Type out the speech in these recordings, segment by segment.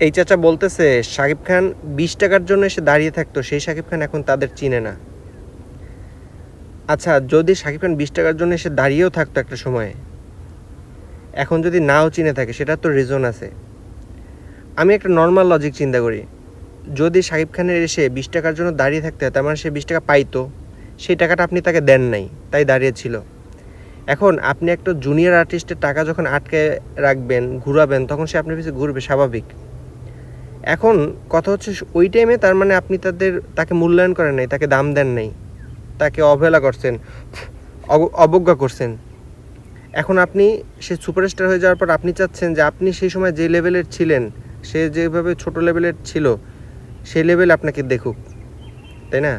এই চাচা বলতেছে শাকিব খান 20 টাকার জন্য এসে দাঁড়িয়ে থাকতো, সেই শাকিব খান এখন তাদের চিনে না। আচ্ছা, যদি শাকিব খান 20 টাকার জন্য এসে দাঁড়িয়েও থাকতো একটা সময়ে, এখন যদি নাও চিনে থাকে, সেটার তো রিজন আছে। আমি একটা নর্মাল লজিক চিন্তা করি, যদি শাকিব খানের এসে 20 টাকার জন্য দাঁড়িয়ে থাকতে হয়, তার মানে সে 20 টাকা পাইতো, সেই টাকাটা আপনি তাকে দেন নাই, তাই দাঁড়িয়েছিল। এখন আপনি একটা জুনিয়র আর্টিস্টের টাকা যখন আটকে রাখবেন, ঘুরাবেন, তখন সে আপনার পিছনে ঘুরবে, স্বাভাবিক। এখন কথা হচ্ছে ওই টাইমে তার মানে আপনি তাকে মূল্যায়ন করেন নাই, তাকে দাম দেন নাই, তাকে অবহেলা করছেন, অবজ্ঞা করছেন। এখন আপনি সে সুপারস্টার হয়ে যাওয়ার পর আপনি চাচ্ছেন যে আপনি সেই সময় যে লেভেলের ছিলেন, সে যেভাবে ছোট লেভেলের ছিল, সেই লেভেল আপনাকে দেখুক, তাই না?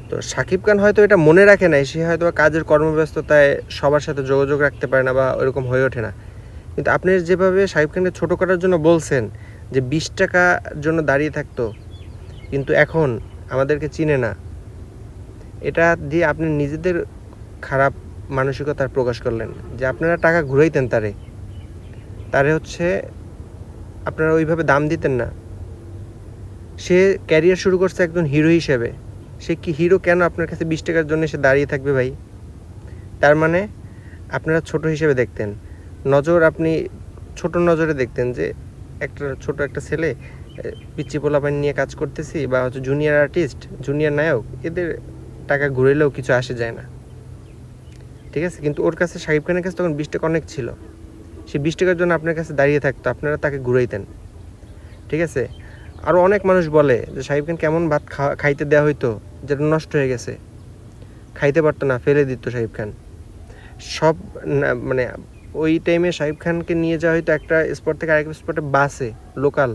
তো শাকিব খান হয়তো এটা মনে রাখে নাই, সে হয়তো কাজের কর্মব্যস্ততায় সবার সাথে যোগাযোগ রাখতে পারে না বা ওরকম হয়ে ওঠে না। কিন্তু আপনি যেভাবে শাকিব খানকে ছোটো করার জন্য বলছেন যে 20 টাকার জন্য দাঁড়িয়ে থাকতো, কিন্তু এখন আমাদেরকে চিনে না, এটা দিয়ে আপনি নিজেদের খারাপ মানসিকতার প্রকাশ করলেন। যে আপনারা টাকা ঘুরাইতেন তারে হচ্ছে আপনারা ওইভাবে দাম দিতেন না। সে ক্যারিয়ার শুরু করছে একজন হিরো হিসেবে, সে কি হিরো কেন আপনার কাছে 20 টাকার জন্য সে দাঁড়িয়ে থাকবে ভাই? তার মানে আপনারা ছোট হিসেবে দেখতেন, আপনি ছোট নজরে দেখতেন যে ছোট একটা ছেলে পিচ্চি পোলাপান নিয়ে কাজ করতেছি, বা হচ্ছে জুনিয়র আর্টিস্ট, জুনিয়র নায়ক, এদের টাকা ঘুরাইলেও কিছু আসে যায় না, ঠিক আছে? কিন্তু ওর কাছে, শাকিব খানের কাছে তখন 20 টাকা অনেক ছিল, সে 20 টাকার জন্য আপনার কাছে দাঁড়িয়ে থাকতো, আপনারা তাকে ঘুরাইতেন, ঠিক আছে? আরও অনেক মানুষ বলে যে শাকিব খান কেমন ভাত খাইতে দেওয়া হইতো যেটা নষ্ট হয়ে গেছে, খাইতে পারতো না, ফেলে দিত শাকিব খান সব। মানে ওই টাইমে শাকিব খানকে নিয়ে যাওয়া হয়তো একটা স্পট থেকে আরেক স্পটে বাসে, লোকাল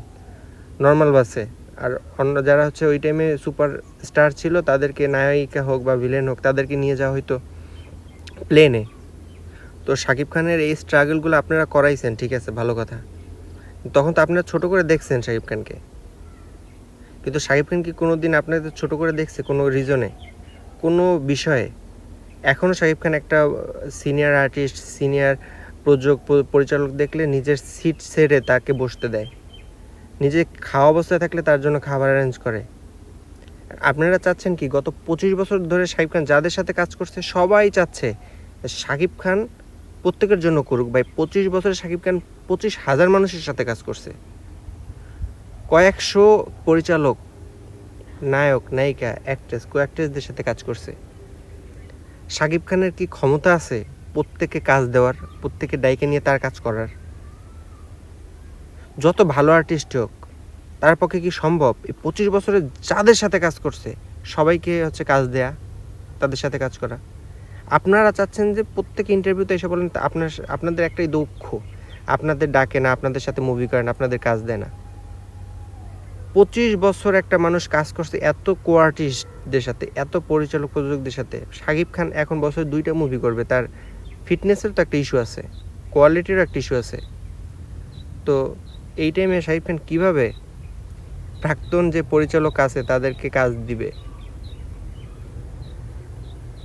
নর্মাল বাসে। আর অন্য যারা হচ্ছে ওই টাইমে সুপার স্টার ছিল, তাদেরকে নায়িকা হোক বা ভিলেন হোক, তাদেরকে নিয়ে যাওয়া হয়তো প্লেনে। তো শাকিব খানের এই স্ট্রাগলগুলো আপনারা করাইছেন, ঠিক আছে, ভালো কথা। তখন তো আপনারা ছোট করে দেখছেন শাকিব খানকে, কিন্তু শাকিব খান কি কোনো দিন আপনাদের ছোট করে দেখছে কোনো রিজনে, কোনো বিষয়ে? এখনও শাকিব খান একটা সিনিয়র আর্টিস্ট, সিনিয়র পরিচালক দেখলে নিজের সিট ছেড়ে তাকে বসতে দেয়, নিজে খাওয়া অবস্থায় থাকলে তার জন্য খাবার অ্যারেঞ্জ করে। আপনারা চাচ্ছেন কি, গত 25 বছর ধরে শাকিব খান যাদের সাথে কাজ করছে সবাই চাচ্ছে শাকিব খান প্রত্যেকের জন্য করুক। ভাই 25 বছরে শাকিব খান 25,000 মানুষের সাথে কাজ করছে, কয়েকশো পরিচালক, নায়ক, নায়িকা, অ্যাক্ট্রেসদের সাথে কাজ করছে। শাকিব খানের কি ক্ষমতা আছে প্রত্যেককে কাজ দেওয়ার, প্রত্যেকে ডাইকে নিয়ে তার কাজ করার? যত ভালো আর্টিস্ট হোক, তার পক্ষে কি সম্ভব এই 25 বছরে যাদের সাথে কাজ করছে সবাইকে হচ্ছে কাজ দেয়া, তাদের সাথে কাজ করা? আপনারা চাচ্ছেন যে প্রত্যেক ইন্টারভিউতে এসে বলেন আপনাদের একটাই দুঃখ, আপনাদের ডাকে না, আপনাদের সাথে মুভি করেন, আপনাদের কাজ দেয় না। 25 বছর একটা মানুষ কাজ করছে এত কো আর্টিস্টদের সাথে, এত পরিচালক প্রযোজকদের সাথে। শাকিব খান এখন বছরে 2টা মুভি করবে, তার ফিটনেসের তো একটা ইস্যু আছে, কোয়ালিটিরও একটা ইস্যু আছে। তো এই টাইমে শাকিব খান কীভাবে প্রাক্তন যে পরিচালক আছে তাদেরকে কাজ দিবে?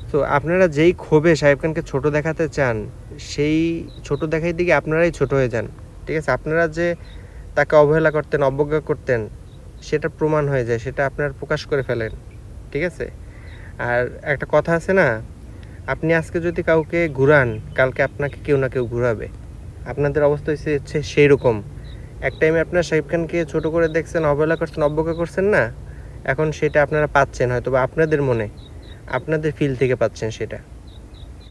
তো আপনারা যেই ক্ষোভে শাকিব খানকে ছোট দেখাতে চান, সেই ছোট দেখাই দিকে আপনারাই ছোট হয়ে যান, ঠিক আছে? আপনারা যে তাকে অবহেলা করতেন, অবজ্ঞা করতেন, সেটা প্রমাণ হয়ে যায়, সেটা আপনারা প্রকাশ করে ফেলেন, ঠিক আছে? আর একটা কথা আছে না, আপনি আজকে যদি কাউকে ঘুরান, কালকে আপনাকে কেউ না কেউ ঘুরাবে। আপনাদের অবস্থা হচ্ছে সেই রকম। এক টাইমে আপনারা শাকিব খানকে ছোট করে দেখছেন, অবহেলা করছেন, অবজ্ঞা করছেন না, এখন সেটা আপনারা পাচ্ছেন হয়তো বা আপনাদের মনে, আপনাদের ফিল থেকে পাচ্ছেন সেটা।